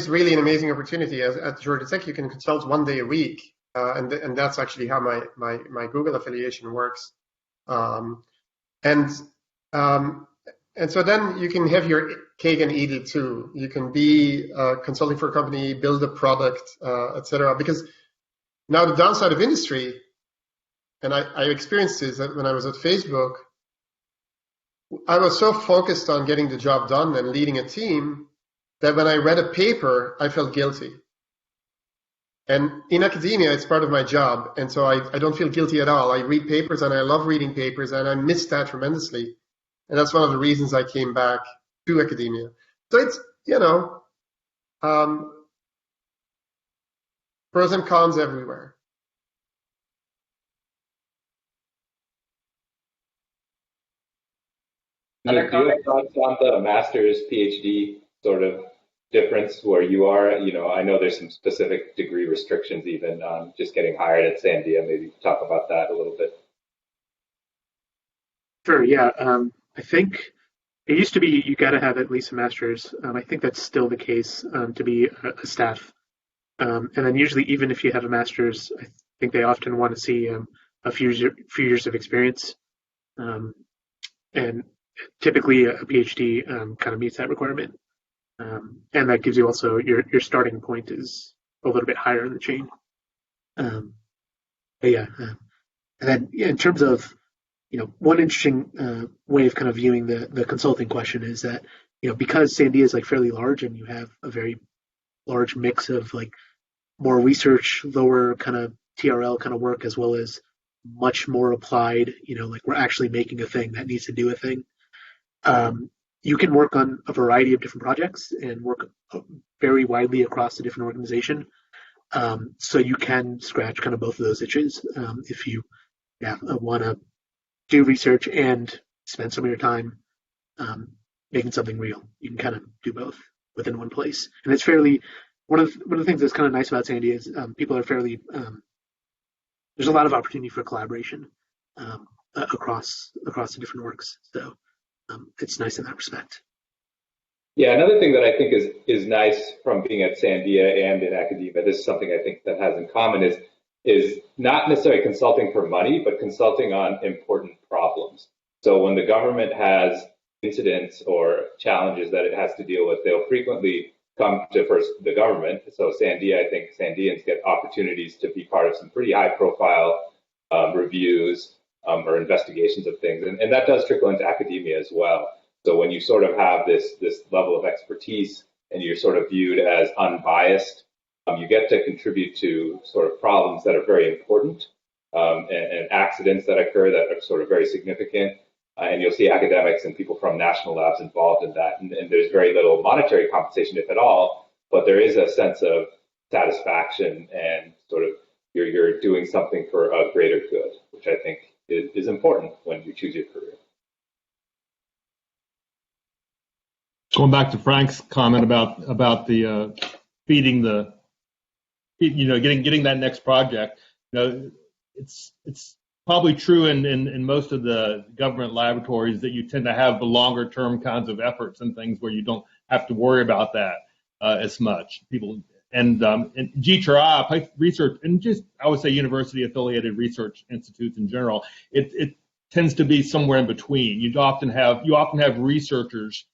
really an amazing opportunity. At Georgia Tech, you can consult one day a week. And that's actually how my Google affiliation works. And so then you can have your cake and eat it too. You can be consulting for a company, build a product, etc. Because now the downside of industry, and I experienced this when I was at Facebook, I was so focused on getting the job done and leading a team that when I read a paper, I felt guilty. And in academia, it's part of my job, and so I don't feel guilty at all. I read papers, and I love reading papers, and I miss that tremendously. And that's one of the reasons I came back to academia. So it's, pros and cons everywhere. Do you have thoughts on the master's, PhD sort of difference where you are? I know there's some specific degree restrictions even on just getting hired at Sandia. Maybe talk about that a little bit. Sure, yeah. I think it used to be you got to have at least a master's. I think that's still the case to be a staff. And then usually, even if you have a master's, I think they often want to see a few years of experience. And typically, a PhD kind of meets that requirement. And that gives you also your starting point is a little bit higher in the chain. And then in terms of one interesting way of kind of viewing the consulting question is that because Sandia is like fairly large and you have a very large mix of like more research, lower kind of TRL kind of work, as well as much more applied, like we're actually making a thing that needs to do a thing. You can work on a variety of different projects and work very widely across the different organization. So you can scratch kind of both of those itches if you want to do research and spend some of your time making something real. You can kind of do both within one place. And it's fairly, one of the things that's kind of nice about Sandia is people are fairly, there's a lot of opportunity for collaboration across the different works. So it's nice in that respect. Yeah, another thing that I think is nice from being at Sandia and in academia, this is something I think that has in common, is not necessarily consulting for money, but consulting on important problems. So when the government has incidents or challenges that it has to deal with, they'll frequently come to first the government. So Sandia, I think Sandians get opportunities to be part of some pretty high-profile reviews or investigations of things, and that does trickle into academia as well. So when you sort of have this level of expertise and you're sort of viewed as unbiased, you get to contribute to sort of problems that are very important. and accidents that occur that are sort of very significant. And you'll see academics and people from national labs involved in that. And there's very little monetary compensation, if at all, but there is a sense of satisfaction and sort of you're doing something for a greater good, which I think is important when you choose your career. Going back to Frank's comment about the feeding the, getting that next project, it's probably true in most of the government laboratories that you tend to have the longer term kinds of efforts and things where you don't have to worry about that as much. People and GTRI research, and just I would say university affiliated research institutes in general, it tends to be somewhere in between. You often have researchers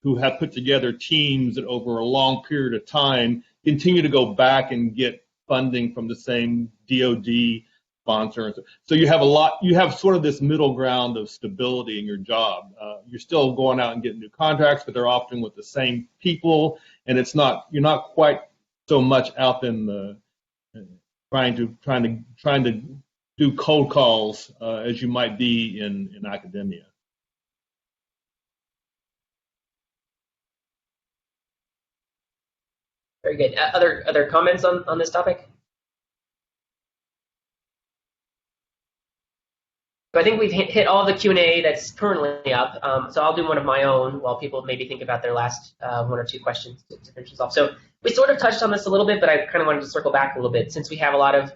who have put together teams that over a long period of time continue to go back and get funding from the same DoD sponsor. So you have sort of this middle ground of stability in your job. You're still going out and getting new contracts, but they're often with the same people, and you're not quite so much out in the trying to do cold calls as you might be in academia. Very good. Other comments on this topic? So I think we've hit all the Q&A that's currently up. So I'll do one of my own while people maybe think about their last one or two questions to finish this off. So we sort of touched on this a little bit, but I kind of wanted to circle back a little bit since we have a lot of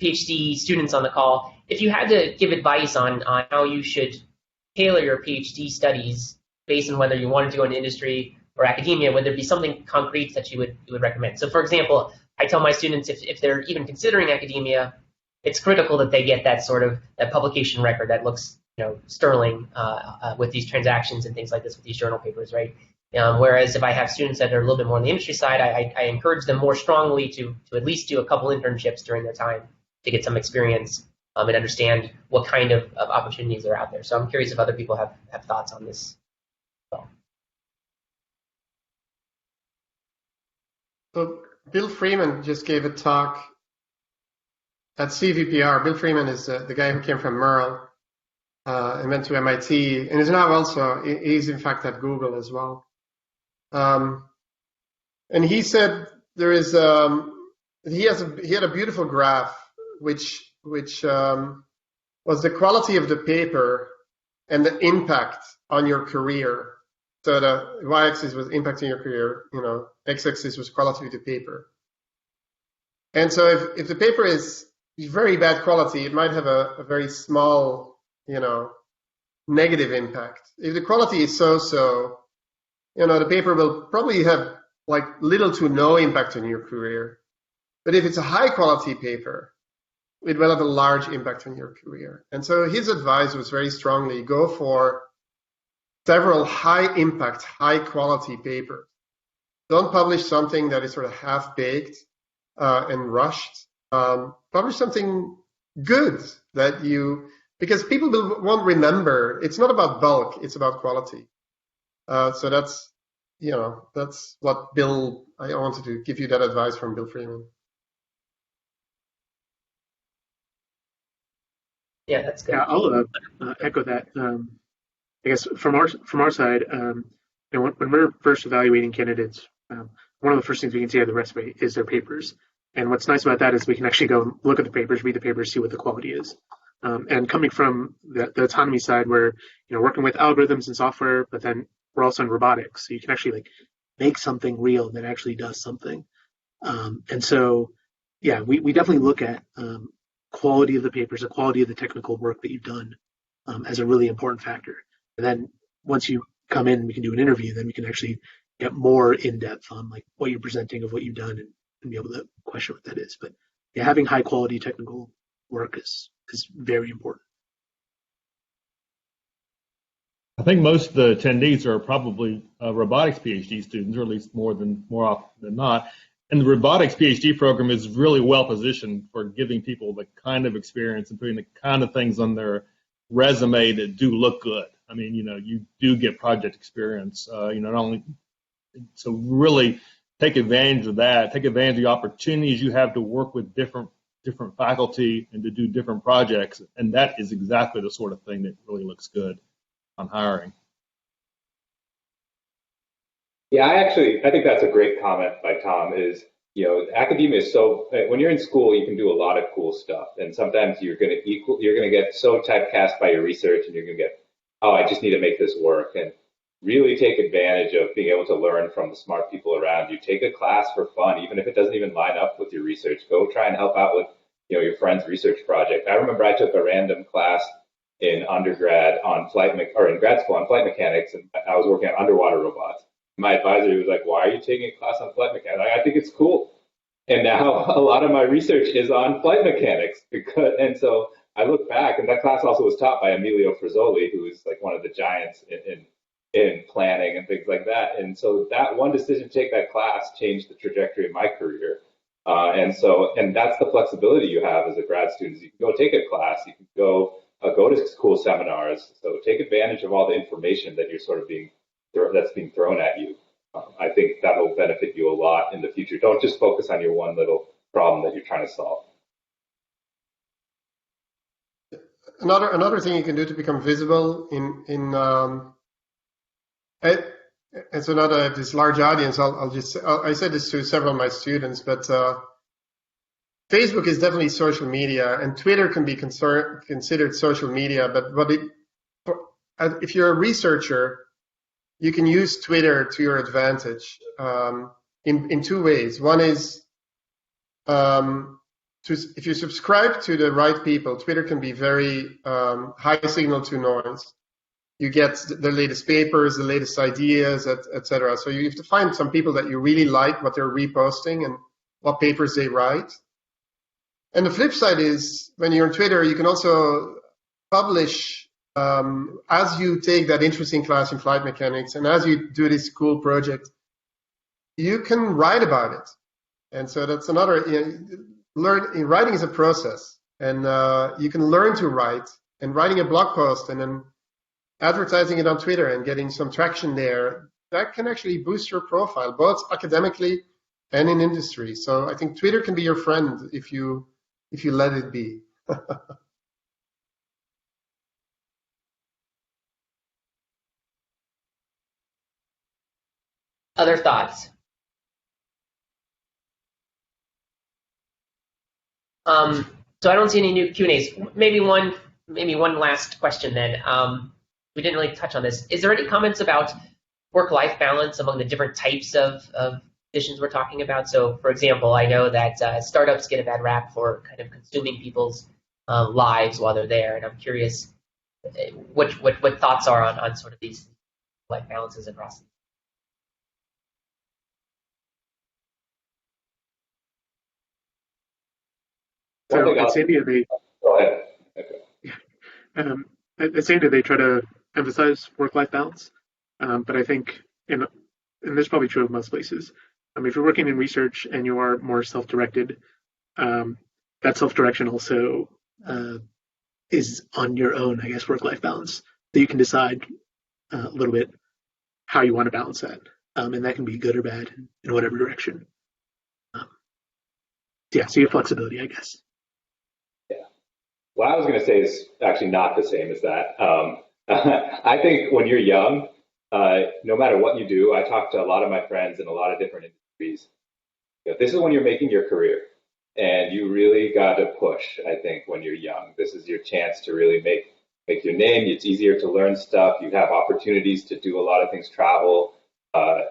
PhD students on the call. If you had to give advice on how you should tailor your PhD studies based on whether you wanted to go into industry or academia, would there be something concrete that you would recommend? So for example, I tell my students if they're even considering academia, it's critical that they get that sort of that publication record that looks sterling with these transactions and things like this with these journal papers, right? Whereas if I have students that are a little bit more on the industry side, I encourage them more strongly to at least do a couple internships during their time to get some experience and understand what kind of opportunities are out there. So I'm curious if other people have thoughts on this. So Bill Freeman just gave a talk at CVPR. Bill Freeman is the guy who came from Merle and went to MIT, and is now also, he's in fact at Google as well. And he said there is, he had a beautiful graph which was the quality of the paper and the impact on your career. So the y-axis was impacting your career, x-axis was quality of the paper. And so if the paper is very bad quality, it might have a very small, negative impact. If the quality is so-so, the paper will probably have like little to no impact on your career. But if it's a high quality paper, it will have a large impact on your career. And so his advice was very strongly go for several high impact, high quality papers. Don't publish something that is sort of half baked and rushed. Publish something good because people won't remember. It's not about bulk, it's about quality. So that's what I wanted to give you that advice from Bill Freeman. Yeah, that's good. Yeah, I'll echo that. I guess from our side, when we're first evaluating candidates, one of the first things we can see on the resume is their papers. And what's nice about that is we can actually go look at the papers, read the papers, see what the quality is. And coming from the autonomy side, where working with algorithms and software, but then we're also in robotics, so you can actually make something real that actually does something. And so, yeah, we definitely look at quality of the papers, the quality of the technical work that you've done as a really important factor. And then once you come in, we can do an interview. Then we can actually get more in depth on what you're presenting of what you've done and be able to question what that is. But yeah, having high quality technical work is very important. I think most of the attendees are probably robotics PhD students, or at least more often than not. And the robotics PhD program is really well positioned for giving people the kind of experience and putting the kind of things on their resume that do look good. I mean, you do get project experience, not only, so really take advantage of that, take advantage of the opportunities you have to work with different different faculty and to do different projects. And that is exactly the sort of thing that really looks good on hiring. Yeah, I think that's a great comment by Tom. Is, academia is so, when you're in school, you can do a lot of cool stuff, and sometimes you're going to get so typecast by your research, and you're going to get, oh, I just need to make this work, and really take advantage of being able to learn from the smart people around you. Take a class for fun, even if it doesn't even line up with your research. Go try and help out with, your friend's research project. I remember I took a random class in undergrad on in grad school on flight mechanics, and I was working on underwater robots. My advisor was like, "Why are you taking a class on flight mechanics?" I think it's cool. And now a lot of my research is on flight mechanics and so I look back, and that class also was taught by Emilio Frizzoli, who is like one of the giants in planning and things like that. And so that one decision to take that class changed the trajectory of my career. And that's the flexibility you have as a grad student. You can go take a class, you can go to cool seminars. So take advantage of all the information that you're sort of that's being thrown at you. I think that will benefit you a lot in the future. Don't just focus on your one little problem that you're trying to solve. Another thing you can do to become visible and so now that I have this large audience, I said this to several of my students, but Facebook is definitely social media, and Twitter can be considered social media. But if you're a researcher, you can use Twitter to your advantage in two ways. One is if you subscribe to the right people, Twitter can be very high signal to noise. You get the latest papers, the latest ideas, etc. So you have to find some people that you really like, what they're reposting and what papers they write. And the flip side is, when you're on Twitter, you can also publish as you take that interesting class in flight mechanics and as you do this cool project, you can write about it. And so that's another, writing is a process, and you can learn to write, and writing a blog post and then advertising it on Twitter and getting some traction there, that can actually boost your profile, both academically and in industry. So I think Twitter can be your friend if you let it be. Other thoughts? So I don't see any new Q&As. Maybe one last question then. We didn't really touch on this. Is there any comments about work-life balance among the different types of positions we're talking about? So, for example, I know that startups get a bad rap for kind of consuming people's lives while they're there, and I'm curious what thoughts are on sort of these life balances across. So at Sandia, Go ahead. Okay. At Sandia, they try to emphasize work-life balance, but I think, and this is probably true of most places, if you're working in research and you are more self-directed, that self-direction also is on your own, I guess, work-life balance. So you can decide a little bit how you want to balance that, and that can be good or bad in whatever direction. Yeah, so you have flexibility, I guess. What I was going to say is actually not the same as that. I think when you're young, no matter what you do, I talk to a lot of my friends in a lot of different industries. This is when you're making your career, and you really got to push, I think, when you're young. This is your chance to really make your name. It's easier to learn stuff. You have opportunities to do a lot of things, travel, go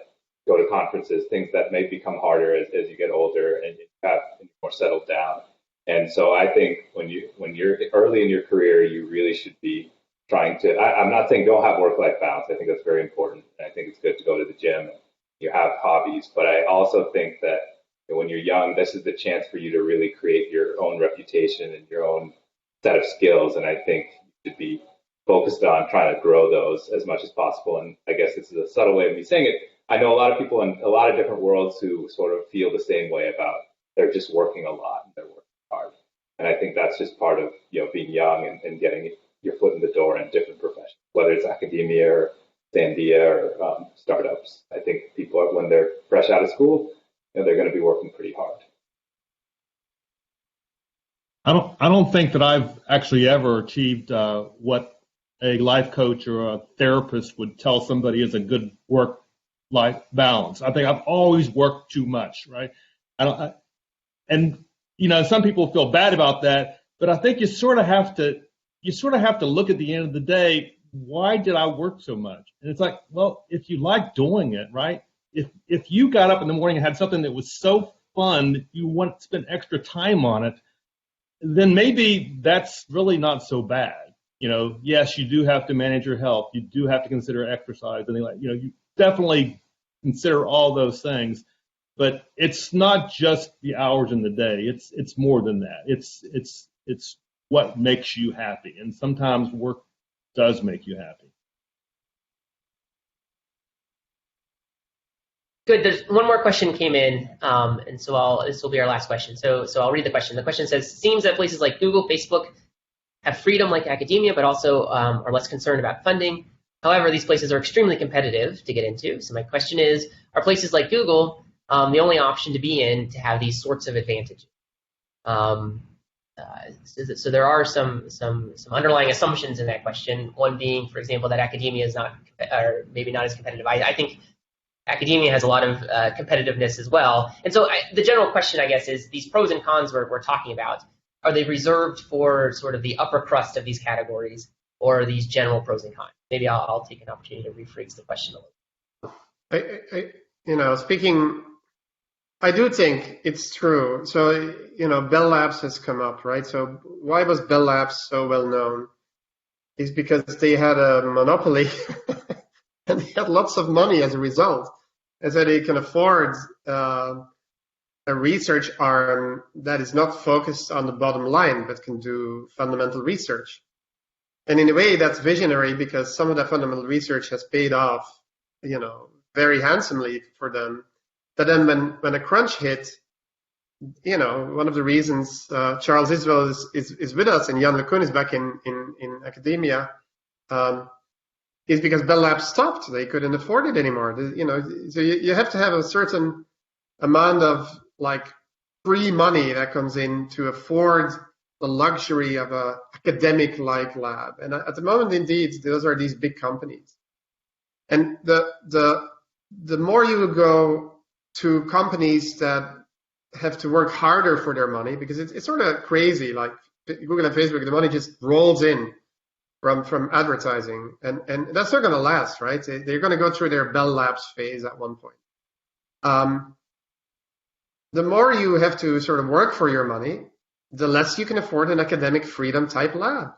to conferences, things that may become harder as you get older and you're more settled down. And so I think when you're early in your career, you really should be trying to, I'm not saying don't have work-life balance. I think that's very important. And I think it's good to go to the gym and you have hobbies. But I also think that when you're young, this is the chance for you to really create your own reputation and your own set of skills. And I think you should be focused on trying to grow those as much as possible. And I guess this is a subtle way of me saying it. I know a lot of people in a lot of different worlds who sort of feel the same way about they're just working a lot and they're working hard. And I think that's just part of being young and getting your foot in the door in different professions, whether it's academia or Sandia or startups. I think people, when they're fresh out of school, they're going to be working pretty hard. I don't think that I've actually ever achieved what a life coach or a therapist would tell somebody is a good work-life balance. I think I've always worked too much, right? And some people feel bad about that, but I think you sort of have to look at the end of the day. Why did I work so much? And it's like, well, if you like doing it, right? If you got up in the morning and had something that was so fun that you want to spend extra time on it, then maybe that's really not so bad. Yes, you do have to manage your health. You do have to consider exercise, and you definitely consider all those things. But it's not just the hours in the day. It's more than that. It's what makes you happy, and sometimes work does make you happy. Good. There's one more question came in, and so this will be our last question. So I'll read the question. The question says, seems that places like Google, Facebook have freedom like academia, but also are less concerned about funding. However, these places are extremely competitive to get into. So my question is, are places like Google the only option to be in to have these sorts of advantages? So there are some underlying assumptions in that question. One being, for example, that academia is not, or maybe not as competitive. I think academia has a lot of competitiveness as well. And so the general question, I guess, is these pros and cons we're talking about, are they reserved for sort of the upper crust of these categories, or are these general pros and cons? Maybe I'll take an opportunity to rephrase the question a little. I do think it's true. So, Bell Labs has come up, right? So why was Bell Labs so well known? Is because they had a monopoly and they had lots of money as a result. And so they can afford a research arm that is not focused on the bottom line, but can do fundamental research. And in a way, that's visionary because some of that fundamental research has paid off, very handsomely for them. But then when a crunch hit, one of the reasons Charles Isbell is with us and Jan LeCun is back in academia is because Bell Labs stopped. They couldn't afford it anymore. So you have to have a certain amount of free money that comes in to afford the luxury of a academic-like lab. And at the moment, indeed, those are these big companies. And the more you go to companies that have to work harder for their money, because it's sort of crazy, like Google and Facebook, the money just rolls in from advertising, and that's not going to last, right? They're going to go through their Bell Labs phase at one point. The more you have to sort of work for your money, the less you can afford an academic freedom type lab,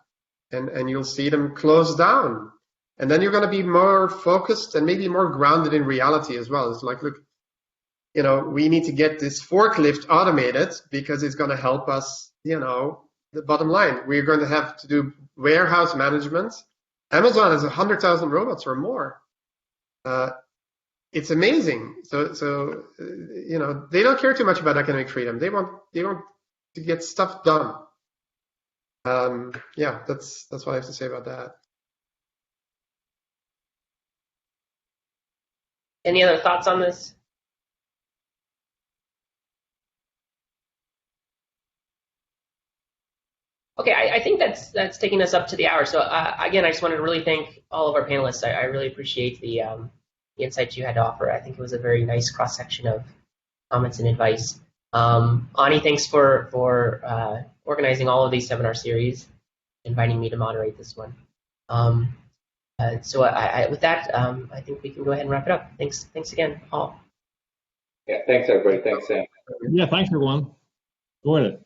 and you'll see them close down. And then you're going to be more focused and maybe more grounded in reality as well. It's like, look, we need to get this forklift automated because it's going to help us, the bottom line. We're going to have to do warehouse management. Amazon has 100,000 robots or more. It's amazing. So they don't care too much about academic freedom. They want to get stuff done. That's what I have to say about that. Any other thoughts on this? Okay, I think that's taking us up to the hour. So again, I just wanted to really thank all of our panelists. I really appreciate the insights you had to offer. I think it was a very nice cross section of comments and advice. Ani, thanks for organizing all of these seminar series, inviting me to moderate this one. So with that, I think we can go ahead and wrap it up. Thanks again, all. Yeah, thanks everybody. Thanks, Sam. Yeah, thanks everyone. Enjoyed it.